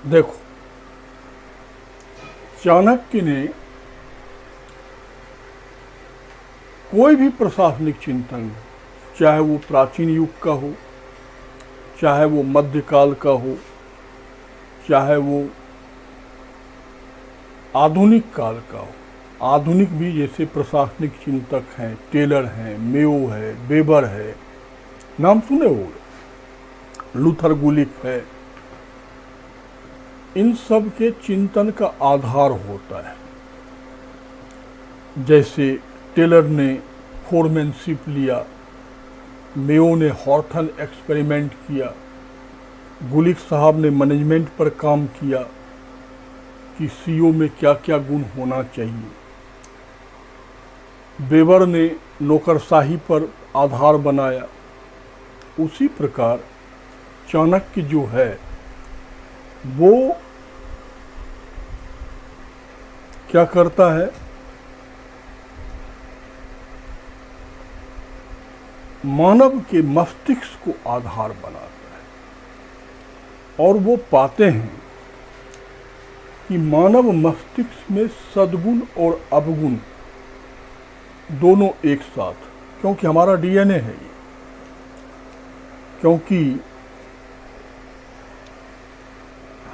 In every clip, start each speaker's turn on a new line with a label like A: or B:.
A: देखो, चाणक्य ने कोई भी प्रशासनिक चिंतन, चाहे वो प्राचीन युग का हो, चाहे वो मध्यकाल का हो, चाहे वो आधुनिक काल का हो। आधुनिक भी जैसे प्रशासनिक चिंतक हैं, टेलर हैं, मेयो है, वेबर है, नाम सुने होंगे, लूथर गुलिक है। इन सब के चिंतन का आधार होता है। जैसे टेलर ने फोरमैनशिप लिया, मेयो ने हॉर्थन एक्सपेरिमेंट किया, गुलिक साहब ने मैनेजमेंट पर काम किया कि सीईओ में क्या क्या गुण होना चाहिए। वेबर ने नौकरशाही पर आधार बनाया। उसी प्रकार चाणक्य जो है वो क्या करता है, मानव के मस्तिष्क को आधार बनाता है। और वो पाते हैं कि मानव मस्तिष्क में सद्गुण और अवगुण दोनों एक साथ, क्योंकि हमारा डीएनए है ये, क्योंकि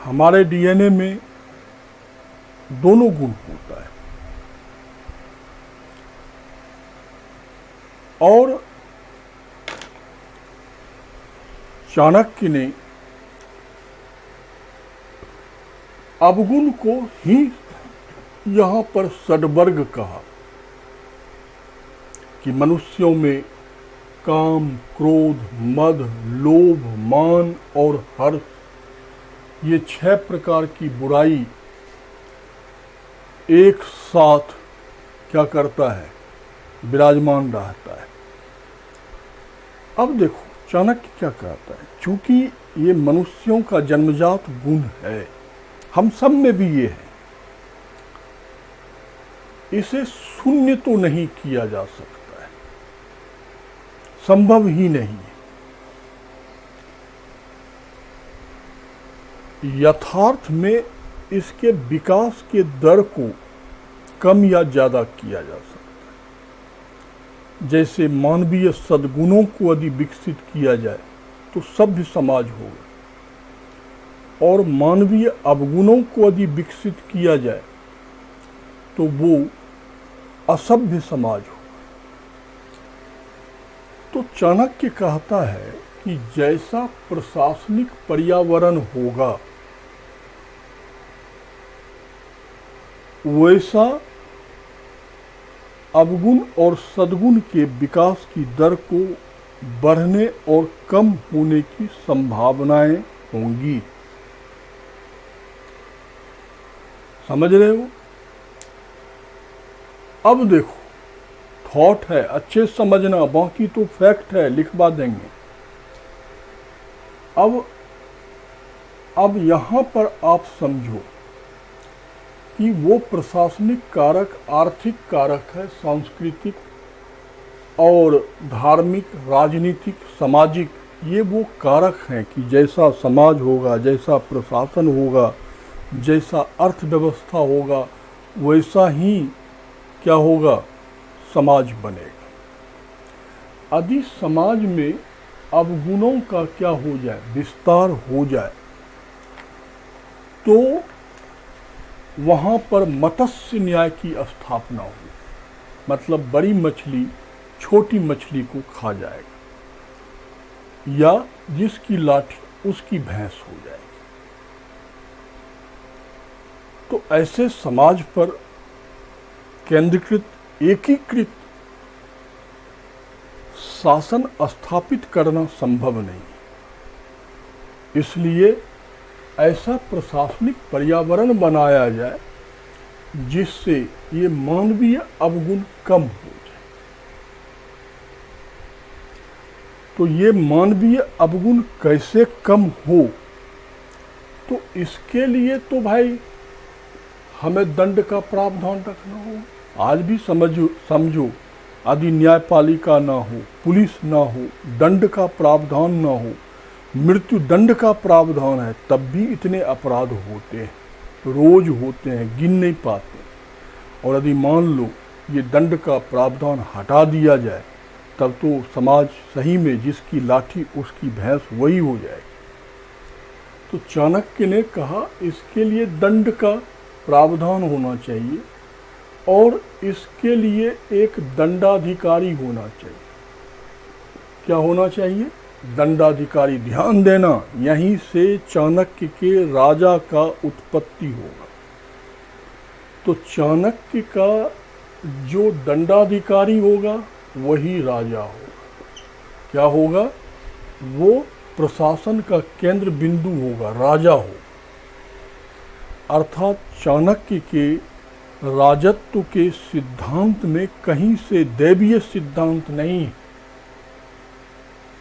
A: हमारे डीएनए में दोनों गुण होता है। और चाणक्य ने अवगुण को ही यहाँ पर षड्वर्ग कहा कि मनुष्यों में काम, क्रोध, मद, लोभ, मान और हर्ष, ये 6 प्रकार की बुराई एक साथ क्या करता है, विराजमान रहता है। अब देखो चाणक्य क्या कहता है, चूंकि ये मनुष्यों का जन्मजात गुण है, हम सब में भी ये है, इसे शून्य तो नहीं किया जा सकता है, संभव ही नहीं है। यथार्थ में इसके विकास के दर को कम या ज्यादा किया जा सकता है। जैसे मानवीय सद्गुणों को यदि विकसित किया जाए तो सभ्य समाज होगा, और मानवीय अवगुणों को यदि विकसित किया जाए तो वो असभ्य समाज होगा। तो चाणक्य कहता है कि जैसा प्रशासनिक पर्यावरण होगा वैसा अवगुण और सद्गुण के विकास की दर को बढ़ने और कम होने की संभावनाएं होंगी। समझ रहे हो? अब देखो, थॉट है, अच्छे समझना, बाकी तो फैक्ट है, लिखवा देंगे। अब यहां पर आप समझो कि वो प्रशासनिक कारक आर्थिक कारक है, सांस्कृतिक और धार्मिक, राजनीतिक, सामाजिक, ये वो कारक हैं कि जैसा समाज होगा, जैसा प्रशासन होगा, जैसा अर्थव्यवस्था होगा, वैसा ही क्या होगा, समाज बनेगा। यदि समाज में अवगुणों का क्या हो जाए, विस्तार हो जाए, तो वहाँ पर मत्स्य न्याय की स्थापना हो, मतलब बड़ी मछली छोटी मछली को खा जाएगा, या जिसकी लाठी उसकी भैंस हो जाएगी। तो ऐसे समाज पर केंद्रीकृत, एकीकृत शासन स्थापित करना संभव नहीं। इसलिए ऐसा प्रशासनिक पर्यावरण बनाया जाए जिससे ये मानवीय अवगुण कम हो जाए। तो ये मानवीय अवगुण कैसे कम हो, तो इसके लिए तो भाई हमें दंड का प्रावधान रखना हो। आज भी समझो यदि न्यायपालिका ना हो, पुलिस ना हो, दंड का प्रावधान ना हो, मृत्यु दंड का प्रावधान है, तब भी इतने अपराध होते हैं, रोज होते हैं, गिन नहीं पाते। और यदि मान लो ये दंड का प्रावधान हटा दिया जाए, तब तो समाज सही में जिसकी लाठी उसकी भैंस वही हो जाएगी। तो चाणक्य ने कहा इसके लिए दंड का प्रावधान होना चाहिए और इसके लिए एक दंडाधिकारी होना चाहिए। क्या होना चाहिए? दंडाधिकारी। ध्यान देना, यहीं से चाणक्य के राजा का उत्पत्ति होगा। तो चाणक्य का जो दंडाधिकारी होगा वही राजा होगा। क्या होगा? वो प्रशासन का केंद्र बिंदु होगा, राजा होगा। अर्थात चाणक्य के राजत्व के सिद्धांत में कहीं से दैवीय सिद्धांत नहीं है,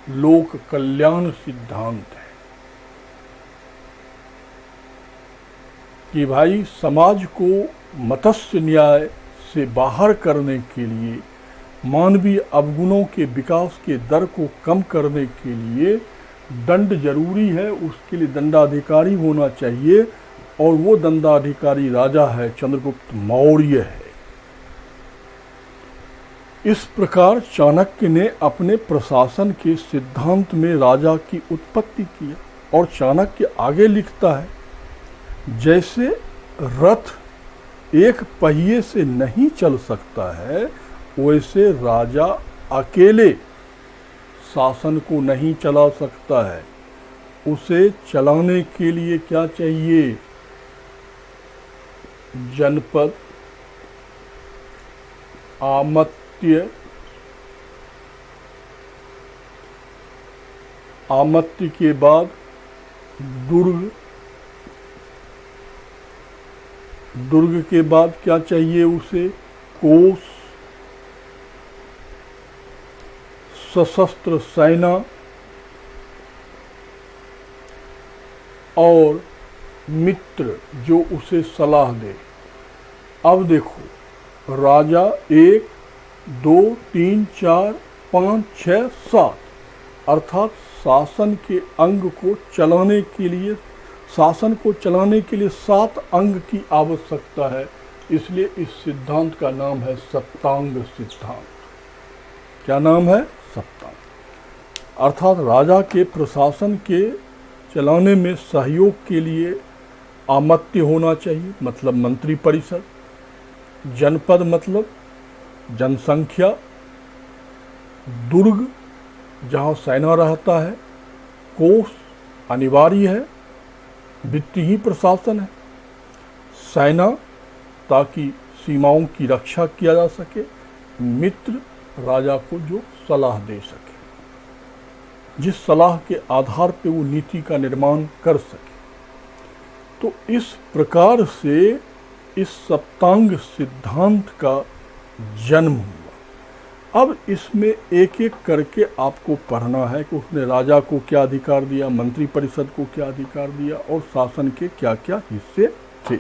A: लोक कल्याण सिद्धांत है कि भाई समाज को मत्स्य न्याय से बाहर करने के लिए, मानवीय अवगुणों के विकास के दर को कम करने के लिए दंड जरूरी है। उसके लिए दंडाधिकारी होना चाहिए और वो दंडाधिकारी राजा है, चंद्रगुप्त मौर्य है। इस प्रकार चाणक्य ने अपने प्रशासन के सिद्धांत में राजा की उत्पत्ति किया। और चाणक्य आगे लिखता है, जैसे रथ एक पहिए से नहीं चल सकता है, वैसे राजा अकेले शासन को नहीं चला सकता है। उसे चलाने के लिए क्या चाहिए? जनपद, आमत्य, आमत्य के बाद दुर्ग, दुर्ग के बाद क्या चाहिए उसे? कोष, सशस्त्र सेना और मित्र जो उसे सलाह दे। अब देखो, राजा 1, 2, 3, 4, 5, 6, 7 अर्थात शासन के अंग को चलाने के लिए, शासन को चलाने के लिए 7 अंग की आवश्यकता है। इसलिए इस सिद्धांत का नाम है सप्तांग सिद्धांत। क्या नाम है? सप्तांग। अर्थात राजा के प्रशासन के चलाने में सहयोग के लिए आमत्य होना चाहिए, मतलब मंत्री परिषद। जनपद मतलब जनसंख्या। दुर्ग जहाँ सेना रहता है। कोष अनिवार्य है, वित्तीय ही प्रशासन है। सेना ताकि सीमाओं की रक्षा किया जा सके। मित्र राजा को जो सलाह दे सके, जिस सलाह के आधार पे वो नीति का निर्माण कर सके। तो इस प्रकार से इस सप्तांग सिद्धांत का जन्म हुआ। अब इसमें एक एक करके आपको पढ़ना है कि उसने राजा को क्या अधिकार दिया, मंत्री परिषद को क्या अधिकार दिया और शासन के क्या क्या हिस्से थे।